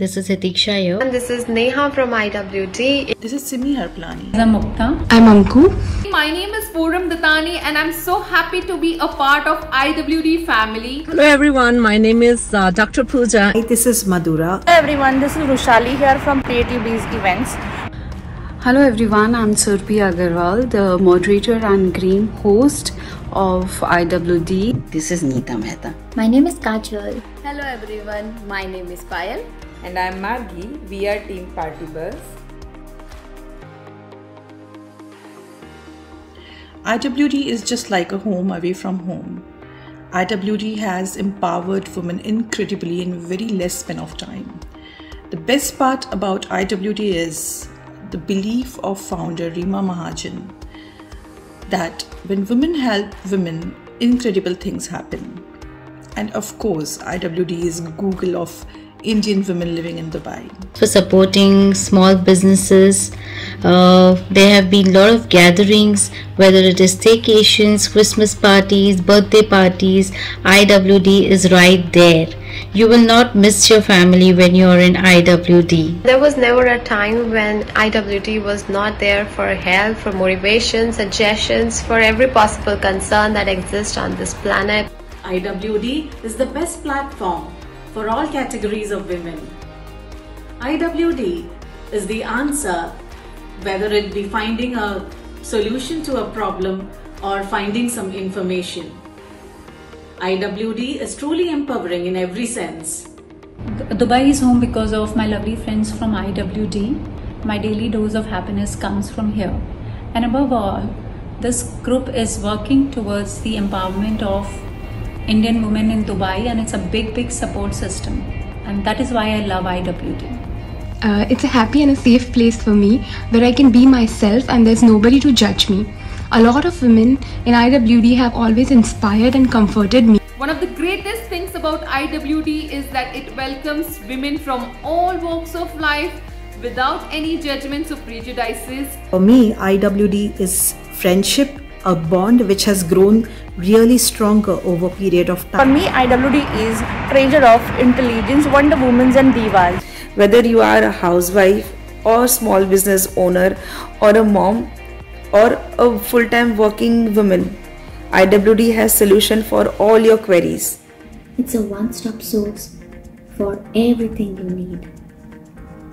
this is Hitiksha here. And this is Neha from IWD. This is Simi Harplani. I'm Mukta. I'm Anku. My name is Puram Datani and I'm so happy to be a part of IWD family. Hello everyone, my name is Dr. Pooja. Hi, this is Madhura. Hello everyone, this is Rushali here from Creative Bees Events. Hello everyone, I'm Surpi Agarwal, the moderator and green host of IWD. This is Neeta Mehta. My name is Kajal. Hello everyone, my name is Payal. And I'm Margi. We are Team Party Buzz. IWD is just like a home away from home. IWD has empowered women incredibly in very less span of time. The best part about IWD is the belief of founder Reema Mahajan that when women help women, incredible things happen. And of course, IWD is Google of Indian women living in Dubai. For supporting small businesses, there have been a lot of gatherings, whether it is staycations, Christmas parties, birthday parties. IWD is right there. You will not miss your family when you are in IWD. There was never a time when IWD was not there for help, for motivation, suggestions, for every possible concern that exists on this planet. IWD is the best platform for all categories of women. IWD is the answer, whether it be finding a solution to a problem or finding some information. IWD is truly empowering in every sense. Dubai is home because of my lovely friends from IWD. My daily dose of happiness comes from here. And above all, this group is working towards the empowerment of Indian women in Dubai, and it's a big support system. And that is why I love IWD. It's a happy and a safe place for me where I can be myself and there's nobody to judge me. A lot of women in IWD have always inspired and comforted me. One of the greatest things about IWD is that it welcomes women from all walks of life without any judgments or prejudices. For me, IWD is friendship, a bond which has grown really stronger over a period of time. For me, IWD is treasure of intelligence, Wonder Womans and Divas. Whether you are a housewife or small business owner or a mom or a full-time working woman, IWD has solution for all your queries. It's a one-stop source for everything you need.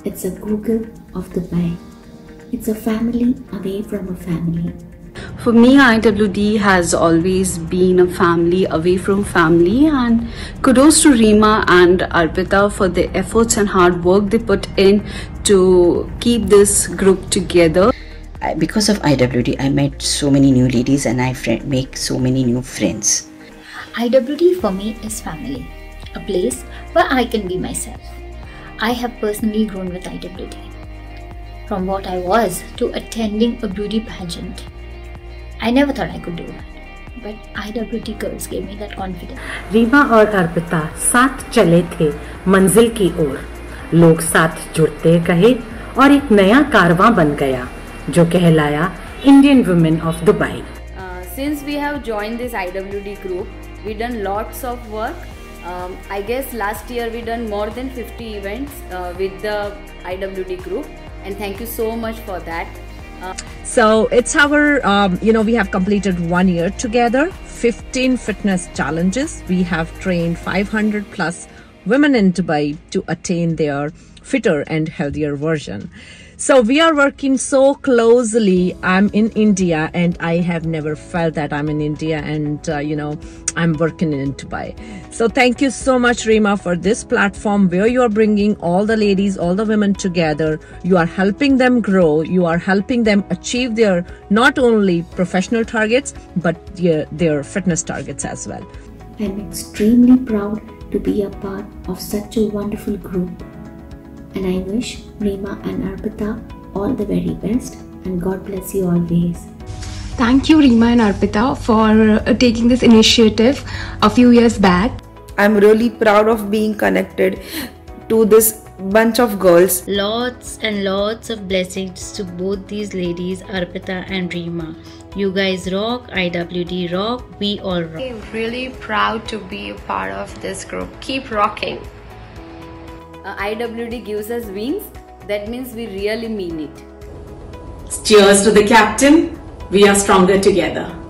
It's a Google of Dubai. It's a family away from a family. For me, IWD has always been a family away from family, and kudos to Reema and Arpita for the efforts and hard work they put in to keep this group together. Because of IWD, I met so many new ladies and I make so many new friends. IWD for me is family, a place where I can be myself. I have personally grown with IWD. From what I was to attending a beauty pageant. I never thought I could do it, but IWD girls gave me that confidence. Reema और अर्पिता साथ चले थे मंजिल की ओर, लोग साथ जुड़ते गए और एक नया कारवां बन गया जो कहलाया Indian Women of Dubai. Since we have joined this IWD group, we done lots of work. I guess last year we done more than 50 events with the IWD group, and thank you so much for that. So it's our, we have completed 1 year together, 15 fitness challenges. We have trained 500 plus women in Dubai to attain their fitter and healthier version. So we are working so closely. I'm in India and I have never felt that I'm in India and, I'm working in Dubai. So thank you so much, Reema, for this platform where you are bringing all the ladies, all the women together. You are helping them grow. You are helping them achieve their not only professional targets, but their fitness targets as well. I'm extremely proud to be a part of such a wonderful group. And I wish Reema and Arpita all the very best and God bless you always. Thank you, Reema and Arpita, for taking this initiative a few years back. I'm really proud of being connected to this bunch of girls. Lots and lots of blessings to both these ladies, Arpita and Reema. You guys rock, IWD rock, we all rock. I'm really proud to be a part of this group. Keep rocking. IWD gives us wings, that means we really mean it. Cheers to the captain. We are stronger together.